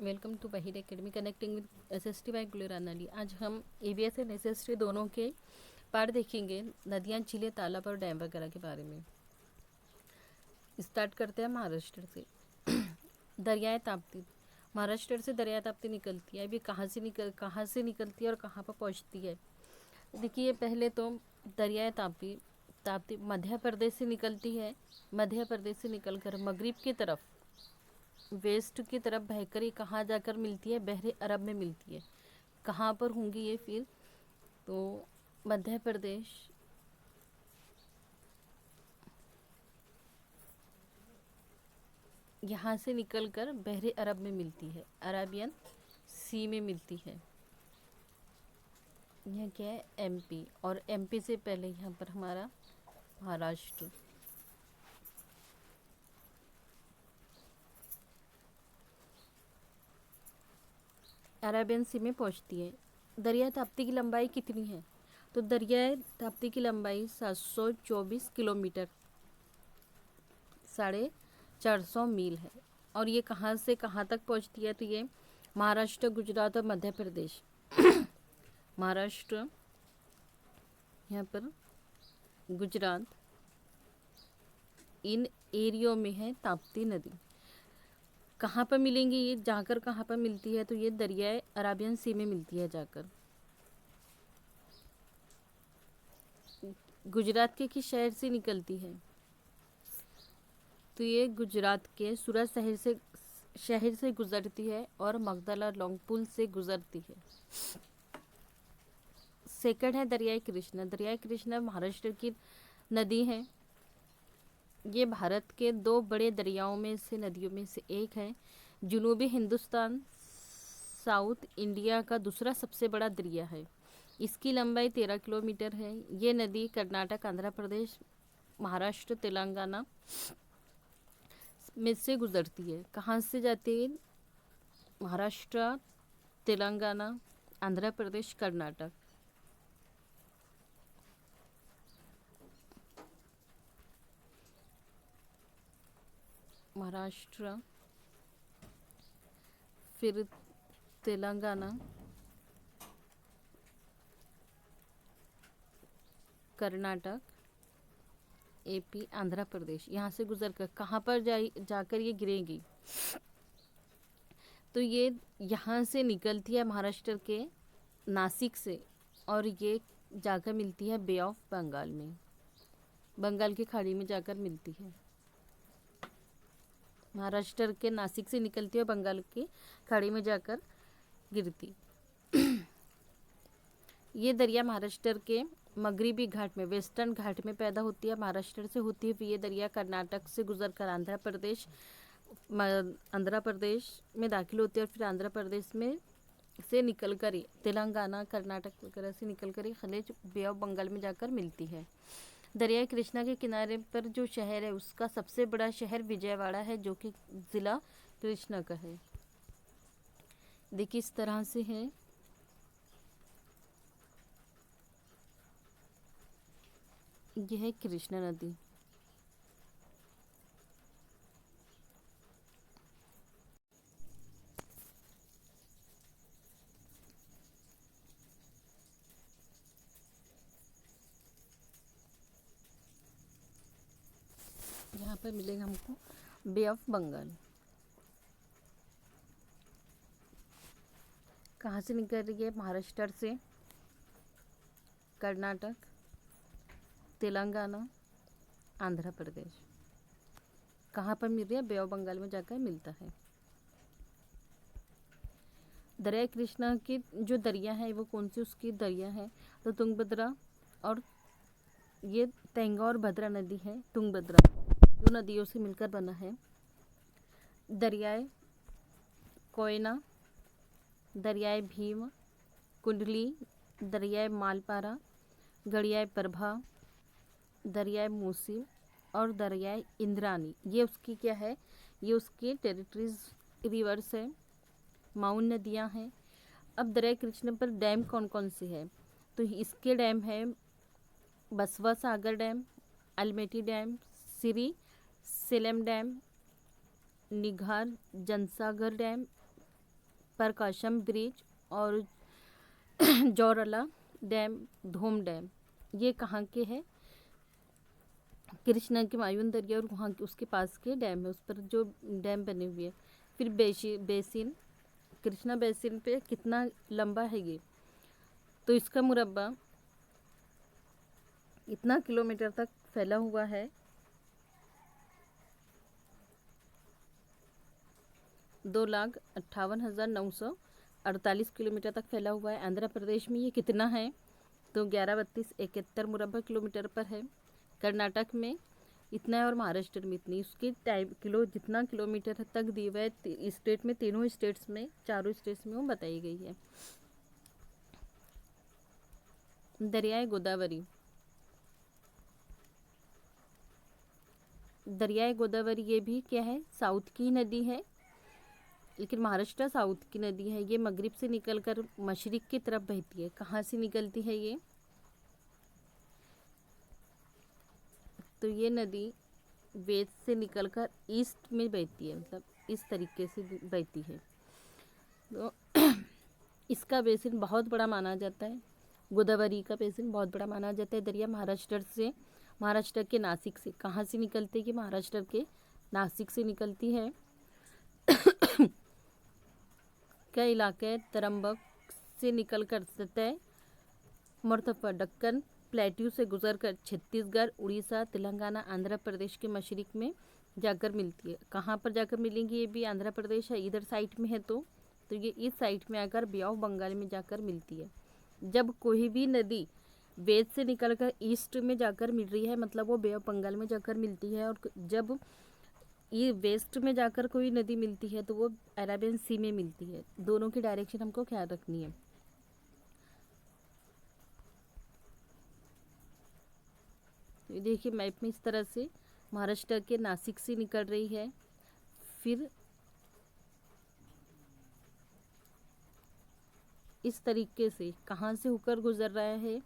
Welcome to Waheed academy connecting with SST by गुलेरानाली। आज हम एबीएस एंड एसएसटी दोनों के पार्ट देखेंगे, नदियाँ, झीलें, तालाब और डैम वगैरह के बारे में। स्टार्ट करते हैं महाराष्ट्र से। दरियाए ताप्ती। महाराष्ट्र से दरिया ताप्ती निकलती है। अभी कहाँ से निकलती है और कहाँ पर पहुँचती है। देखिए, पहले तो दरियाए ताप्ती मध्य प्रदेश से निकलती है। मध्य प्रदेश से निकलकर मगरिब की तरफ, वेस्ट की तरफ बहकर ये कहाँ जाकर मिलती है, बहरे अरब में मिलती है। कहाँ पर होंगी ये फिर, तो मध्य प्रदेश, यहाँ से निकलकर बहरे अरब में मिलती है, अरेबियन सी में मिलती है। यह क्या है, एमपी, और एमपी से पहले यहाँ पर हमारा महाराष्ट्र। अरेबियन सी में पहुँचती है। दरिया ताप्ती की लंबाई कितनी है, तो दरिया ताप्ती की लंबाई 724 किलोमीटर, 450 मील है। और ये कहाँ से कहाँ तक पहुँचती है, तो ये महाराष्ट्र, गुजरात और मध्य प्रदेश। महाराष्ट्र, यहाँ पर गुजरात, इन एरियो में है ताप्ती नदी। कहाँ पर मिलेंगी ये, जाकर कहाँ पर मिलती है, तो ये दरियाए अरेबियन सी में मिलती है जाकर। गुजरात के किस शहर से निकलती है, तो ये गुजरात के सूरत शहर से गुजरती है और मगदला लॉन्गपुल से गुजरती है। सेकंड है दरियाई कृष्णा। दरियाई कृष्णा महाराष्ट्र की नदी है। ये भारत के दो बड़े दरियाओं में से, नदियों में से एक है। जनूबी हिंदुस्तान, साउथ इंडिया का दूसरा सबसे बड़ा दरिया है। इसकी लंबाई 13 किलोमीटर है। ये नदी कर्नाटक, आंध्र प्रदेश, महाराष्ट्र, तेलंगाना में से गुजरती है। कहाँ से जाती है, महाराष्ट्र, तेलंगाना, आंध्र प्रदेश, कर्नाटक। महाराष्ट्र, फिर तेलंगाना, कर्नाटक, एपी, आंध्र प्रदेश। यहाँ से गुजर कर कहाँ पर जाकर ये गिरेगी, तो ये यहाँ से निकलती है महाराष्ट्र के नासिक से, और ये जाकर मिलती है बे ऑफ बंगाल में, बंगाल की खाड़ी में जाकर मिलती है। महाराष्ट्र के नासिक से निकलती है, बंगाल की खाड़ी में जाकर गिरती। ये दरिया महाराष्ट्र के मगरिबी घाट में, वेस्टर्न घाट में पैदा होती है। महाराष्ट्र से होती है, फिर ये दरिया कर्नाटक से गुजरकर आंध्र प्रदेश में दाखिल होती है, और फिर आंध्र प्रदेश में से निकलकर तेलंगाना, कर्नाटक वगैरह से निकलकर खलीज बे ऑफ बंगाल में जाकर मिलती है। दरिया कृष्णा के किनारे पर जो शहर है, उसका सबसे बड़ा शहर विजयवाड़ा है, जो कि ज़िला कृष्णा का है। देखिए, इस तरह से है। यह है कृष्णा नदी। यहाँ पर मिलेगा हमको बे ऑफ बंगाल। कहाँ से निकल रही है, महाराष्ट्र से, कर्नाटक, तेलंगाना, आंध्र प्रदेश। कहाँ पर मिल रही है, बे ऑफ बंगाल में जाकर मिलता है। दरिया कृष्णा की जो दरिया है, वो कौन सी उसकी दरिया है, तो तुंगभद्रा, और ये तेंगा और भद्रा नदी है। तुंगभद्रा दो नदियों से मिलकर बना है। दरियाए कोयना, दरियाए भीम, कुंडली, दरियाए मालपारा, गड़ियाए प्रभा, दरियाए मूसी और दरियाए इंद्रानी। ये उसकी क्या है, ये उसकी टेरिटरीज, रिवर्स है, माउंट नदियाँ हैं। अब दरिया कृष्ण पर डैम कौन कौन से है, तो इसके डैम है बसवा सागर डैम, अलमेटी डैम, सिरी सेलम डैम, निघार जनसागर डैम, प्रकाशम ब्रिज और जोरला डैम, धोम डैम, ये कहाँ के हैं? कृष्णा के मायून दरिया और वहाँ के उसके पास के डैम है, उस पर जो डैम बने हुए हैं। फिर बेसिन, कृष्णा बेसिन पे कितना लंबा है ये? तो इसका मुरब्बा इतना किलोमीटर तक फैला हुआ है, 2,58,948 किलोमीटर तक फैला हुआ है। आंध्र प्रदेश में ये कितना है? तो 113271 मुरब्बा किलोमीटर पर है। कर्नाटक में इतना है और महाराष्ट्र में इतनी। उसकी टाइम जितना किलोमीटर तक दी हुआ है स्टेट में, तीनों स्टेट्स में, चारों स्टेट्स में वो बताई गई है। दरियाए गोदावरी, दरियाए गोदावरी ये भी क्या है? साउथ की नदी है, लेकिन महाराष्ट्र साउथ की नदी है। ये मगरिब से निकलकर मशरिक की तरफ बहती है। कहाँ से निकलती है ये? तो ये नदी वेस्ट से निकलकर ईस्ट में बहती है, मतलब इस तरीके से बहती है। तो इसका बेसिन बहुत बड़ा माना जाता है। गोदावरी का बेसिन बहुत बड़ा माना जाता है। दरिया महाराष्ट्र के नासिक से, कहाँ से निकलती है कि महाराष्ट्र के नासिक से निकलती है। क्या इलाके तरम्बक से निकलकर सतह मर्तफा दक्कन प्लेट्यू से गुजरकर छत्तीसगढ़, उड़ीसा, तेलंगाना, आंध्र प्रदेश के मशरिक में जाकर मिलती है। कहाँ पर जाकर मिलेंगी? ये भी आंध्र प्रदेश है, इधर साइड में है, तो ये इस साइड में आकर बे ऑफ बंगाल में जाकर मिलती है। जब कोई भी नदी वेस्ट से निकलकर ईस्ट में जाकर मिल रही है, मतलब वो बे ऑफ बंगाल में जाकर मिलती है। और जब ये वेस्ट में जाकर कोई नदी मिलती है तो वो अरेबियन सी में मिलती है। दोनों की डायरेक्शन हमको ख्याल रखनी है। तो देखिए मैप में इस तरह से महाराष्ट्र के नासिक से निकल रही है, फिर इस तरीके से कहाँ से होकर गुजर रहा है?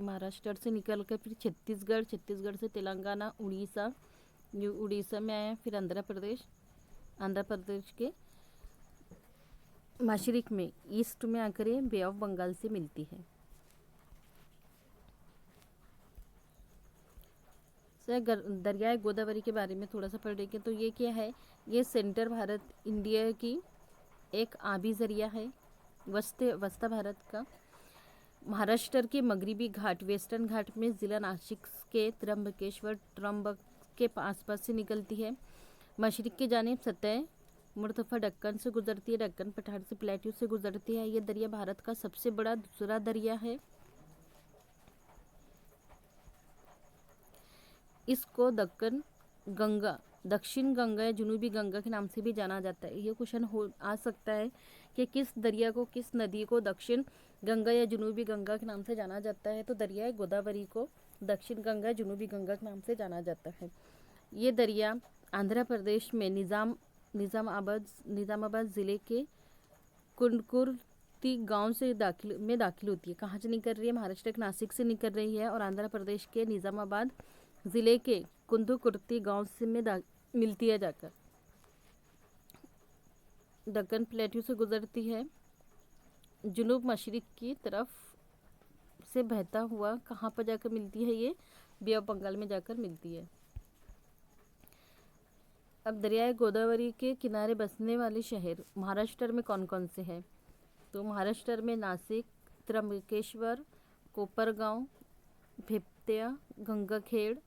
महाराष्ट्र से निकल कर फिर छत्तीसगढ़ से तेलंगाना, उड़ीसा, जो उड़ीसा में आया, फिर आंध्र प्रदेश के मशरिक में ईस्ट में आकर ये बे ऑफ बंगाल से मिलती है। दरियाए गोदावरी के बारे में थोड़ा सा पढ़ लेंगे। तो ये क्या है? ये सेंटर भारत इंडिया की एक आबी जरिया है, वस्ता भारत का। महाराष्ट्र के मगरिबी घाट, वेस्टर्न घाट में ज़िला नासिक के त्र्यंबक के आसपास से निकलती है। मशरिक की जानिब सतह मुर्तफा दक्कन से गुजरती है, दक्कन पठार से, प्लेट्यू से गुजरती है। ये दरिया भारत का सबसे बड़ा दूसरा दरिया है। इसको दक्षिण गंगा या जुनूबी गंगा के नाम से भी जाना जाता है। ये क्वेश्चन आ सकता है कि किस नदी को दक्षिण गंगा या जुनूबी गंगा के नाम से जाना जाता है। तो दरिया गोदावरी को दक्षिण गंगा, जुनूबी गंगा के नाम से जाना जाता है। ये दरिया आंध्र प्रदेश में निज़ामाबाद ज़िले के कुंडकुर्ती गांव से दाखिल होती है। कहाँ से निकल रही है? महाराष्ट्र के नासिक से निकल रही है और आंध्र प्रदेश के निज़ामाबाद ज़िले के कुंदुकुर्ती गांव से मिलती है जाकर। दक्कन प्लेट्यू से गुजरती है, जुनूब मशरिक की तरफ से बहता हुआ कहाँ पर जाकर मिलती है? ये बे ऑफ बंगाल में जाकर मिलती है। अब दरियाए गोदावरी के किनारे बसने वाले शहर महाराष्ट्र में कौन कौन से हैं? तो महाराष्ट्र में नासिक, त्र्यंबकेश्वर, कोपरगांव, भेप्त्या, गंगाखेड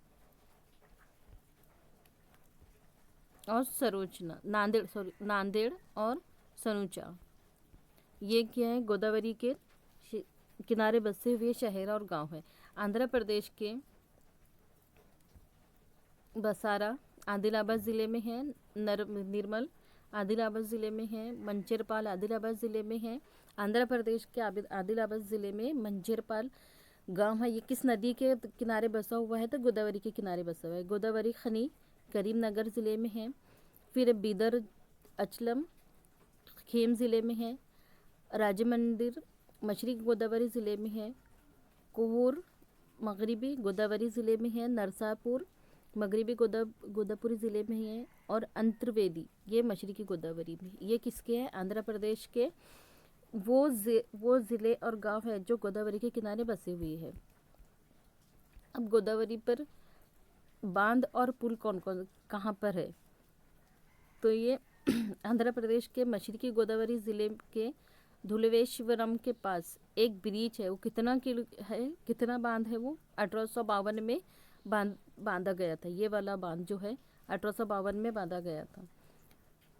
और नांदेड़ और सनुचा। ये क्या है? गोदावरी के किनारे बसे हुए शहर और गांव है। आंध्र प्रदेश के बसारा आदिलाबाद ज़िले में है, निर्मल आदिलाबाद ज़िले में है, मंचेरपाल आदिलाबाद ज़िले में है। आंध्र प्रदेश के आदिलाबाद ज़िले में मंचेरपाल गांव है। ये किस नदी के किनारे बसा हुआ है? तो गोदावरी के किनारे बसा हुआ है। गोदावरी खनी करीमनगर ज़िले में है। फिर बीदर अचलम खेम ज़िले में है। राजमंदिर मशरक़ी गोदावरी ज़िले में है। कोहूर मगरबी गोदावरी ज़िले में है, नरसापुर मगरबी गोदावरी ज़िले में है, और अंतर्वेदी ये मशरकी गोदावरी में। ये किसके हैं? आंध्र प्रदेश के वो ज़िले और गांव है जो गोदावरी के किनारे बसे हुए हैं। अब गोदावरी पर बांध और पुल कौन कौन कहाँ पर है? तो ये आंध्र प्रदेश के मशरकी गोदावरी ज़िले के धुलवेश्वरम के पास एक ब्रिज है। वो कितना बांध है? वो 1852 में बांधा गया था। ये वाला बांध जो है 1852 में बांधा गया था।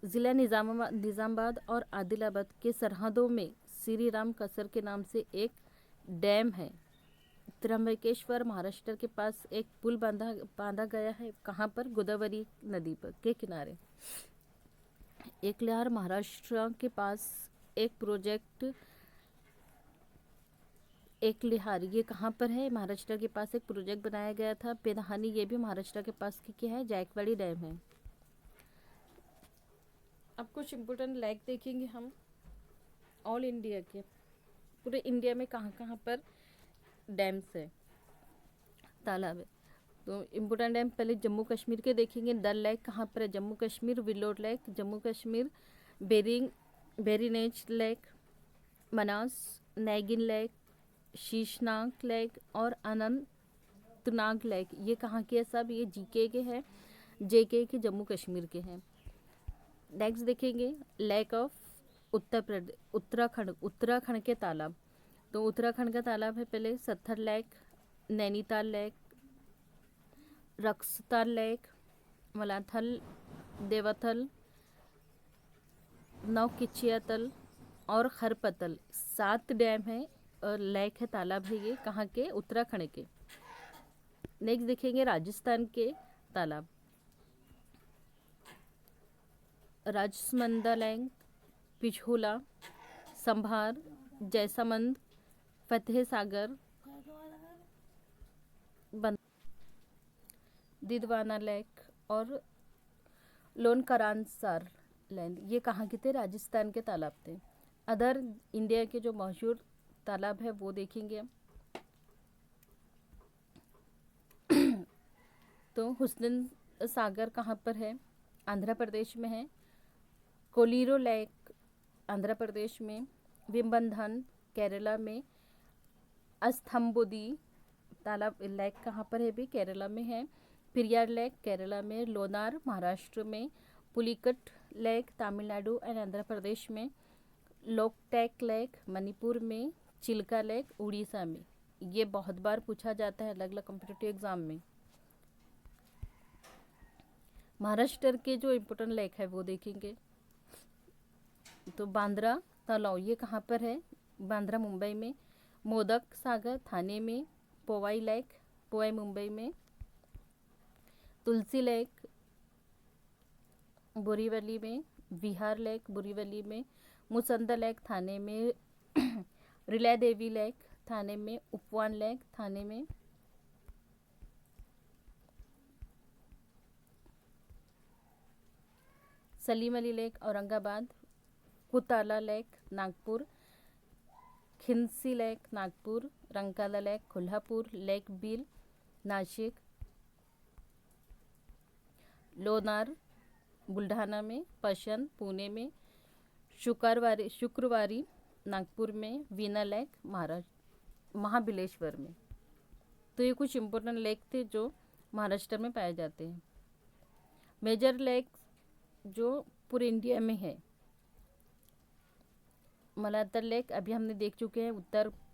ज़िला निज़ामाबाद और आदिलाबाद के सरहदों में श्री राम कसर के नाम से एक डैम है। त्र्यंबकेश्वर महाराष्ट्र के पास एक पुल बांधा गया है। कहाँ पर? गोदावरी नदी पर के किनारे। एकल्यार महाराष्ट्र के पास एक प्रोजेक्ट एकलिहार, ये कहाँ पर है? महाराष्ट्र के पास एक प्रोजेक्ट बनाया गया था। पेधानी, ये भी महाराष्ट्र के पास क्या है? जायकवाड़ी डैम है। अब कुछ इम्पोर्टेंट लेक देखेंगे हम ऑल इंडिया के। पूरे इंडिया में कहाँ कहाँ पर डैम्स है, तालाब है। तो इम्पोर्टेंट डैम पहले जम्मू कश्मीर के देखेंगे। डल लेक कहाँ पर है? जम्मू कश्मीर। विलोर लेक जम्मू कश्मीर। बेरीनेज लेक मनास। नैगिन लेक, शीशनाग लेक और अनंतनाग लेक, ये कहाँ के हैं? सब ये जीके के हैं, जेके के जम्मू कश्मीर के हैं। नेक्स्ट देखेंगे लेक ऑफ उत्तराखंड के तालाब। तो उत्तराखंड का तालाब है पहले सत्थर लेक, नैनीताल लेक, रक्सताल लेक, मलाथल, देवाथल, नौकिचियातल और खरपतल। 7 डैम है और लेक है, तालाब है। ये कहाँ के? उत्तराखंड के। नेक्स्ट देखेंगे राजस्थान के तालाब। राजसमंदा लेक, पिछोला, संभार, जैसमंद, फतेह सागर, दिदवाना लेक और लोनकरानसार लैंड, ये कहाँ के थे? राजस्थान के तालाब थे। अदर इंडिया के जो मशहूर तालाब है वो देखेंगे। तो हुस्न सागर कहाँ पर है? आंध्र प्रदेश में है। कोलीरो लेक आंध्र प्रदेश में। विम्बंधन केरला में। अस्थम्बोदी तालाब लेक कहाँ पर है? भी केरला में है। पेरियार लेक केरला में। लोनार महाराष्ट्र में। पुलिकट लेक तमिलनाडु एंड आंध्र प्रदेश में। लोकटैक लेक मणिपुर में। चिल्का लेक उड़ीसा में। ये बहुत बार पूछा जाता है अलग अलग कॉम्पिटिटिव एग्जाम में। महाराष्ट्र के जो इम्पोर्टेंट लेक है वो देखेंगे। तो बांद्रा तालाब, ये कहाँ पर है? बांद्रा मुंबई में। मोदक सागर थाने में। पोवाई लेक पोवाई मुंबई में। तुलसी लेक बोरीवली में। विहार लेक बोरीवली में। मुसंदा लेक थाने में। रिला देवी लेक थाने में। उपवान लेक थाने में। Salim Ali lake Aurangabad. Kutala lake Nagpur. Khinsi lake Nagpur. Rankala lake Kolhapur. Lake बिल नाशिक। लोनार बुल्ढाना में। पशन पुणे में। शुक्रवारी नागपुर में। वीना लेक महाबलेश्वर में। तो ये कुछ इम्पोर्टेंट लेक थे जो महाराष्ट्र में पाए जाते हैं। मेजर लेक जो पूरे इंडिया में है, मलातर लेक अभी हमने देख चुके हैं,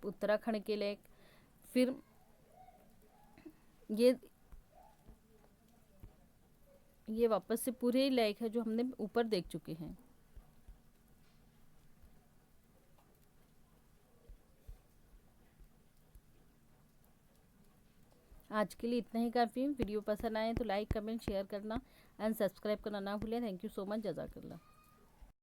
उत्तराखंड के लेक। फिर ये वापस से पूरे लेक है जो हमने ऊपर देख चुके हैं। आज के लिए इतना ही काफ़ी। वीडियो पसंद आए तो लाइक कमेंट शेयर करना एंड सब्सक्राइब करना ना भूलें। Thank you so much. जज़ाकल्लाह।